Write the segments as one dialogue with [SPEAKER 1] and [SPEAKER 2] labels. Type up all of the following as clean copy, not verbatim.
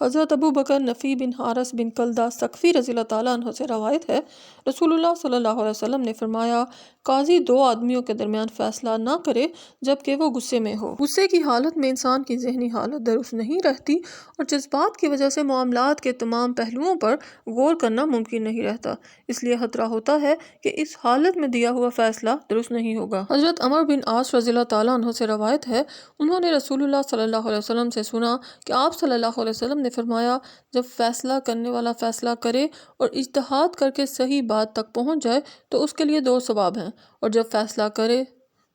[SPEAKER 1] حضرت ابو بکر نفی بن حارث بن کلدہ سقفی رضی اللہ تعالیٰ عنہ سے روایت ہے، رسول اللہ صلی اللہ علیہ وسلم نے فرمایا، قاضی دو آدمیوں کے درمیان فیصلہ نہ کرے جبکہ وہ غصے میں ہو۔ غصے کی حالت میں انسان کی ذہنی حالت درست نہیں رہتی اور جذبات کی وجہ سے معاملات کے تمام پہلوؤں پر غور کرنا ممکن نہیں رہتا، اس لیے خطرہ ہوتا ہے کہ اس حالت میں دیا ہوا فیصلہ درست نہیں ہوگا۔ حضرت عمر بن عاص رضی اللہ تعالیٰ عنہ سے روایت ہے، انہوں نے رسول اللہ صلی اللہ علیہ وسلم سے سنا کہ آپ صلی اللہ علیہ وسلم نے فرمایا، جب فیصلہ کرنے والا فیصلہ کرے اور اجتہاد کر کے صحیح بات تک پہنچ جائے تو اس کے لیے 2 ثواب ہیں، اور جب فیصلہ کرے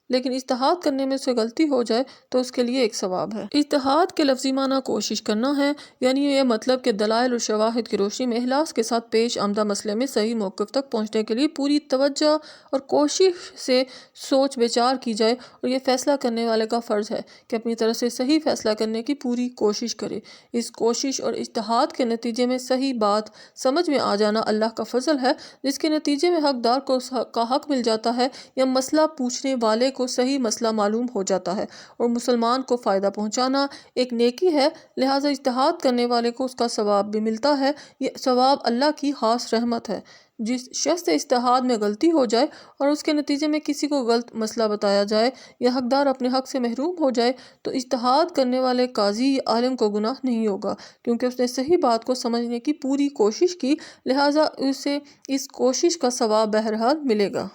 [SPEAKER 1] لیکن اجتہاد کرنے میں سے غلطی ہو جائے تو اس کے لیے 1 ثواب ہے۔ اجتہاد کے لفظی معنی کوشش کرنا ہے، یعنی یہ مطلب کہ دلائل اور شواہد کی روشنی میں اخلاص کے ساتھ پیش آمدہ مسئلے میں صحیح موقف تک پہنچنے کے لیے پوری توجہ اور کوشش سے سوچ بچار کی جائے، اور یہ فیصلہ کرنے والے کا فرض ہے کہ اپنی طرف سے صحیح فیصلہ کرنے کی پوری کوشش کرے۔ اس کوشش اور اجتہاد کے نتیجے میں صحیح بات سمجھ میں آ جانا اللہ کا فضل ہے، جس کے نتیجے میں حقدار کا حق مل جاتا ہے یا مسئلہ پوچھنے والے کو صحیح مسئلہ معلوم ہو جاتا ہے، اور مسلمان کو فائدہ پہنچانا ایک نیکی ہے، لہٰذا اجتہاد کرنے والے کو اس کا ثواب بھی ملتا ہے۔ یہ ثواب اللہ کی خاص رحمت ہے۔ جس شخص سے اجتہاد میں غلطی ہو جائے اور اس کے نتیجے میں کسی کو غلط مسئلہ بتایا جائے یا حقدار اپنے حق سے محروم ہو جائے تو اجتہاد کرنے والے قاضی یا عالم کو گناہ نہیں ہوگا، کیونکہ اس نے صحیح بات کو سمجھنے کی پوری کوشش کی، لہٰذا اسے اس کوشش کا ثواب بہرحال ملے گا۔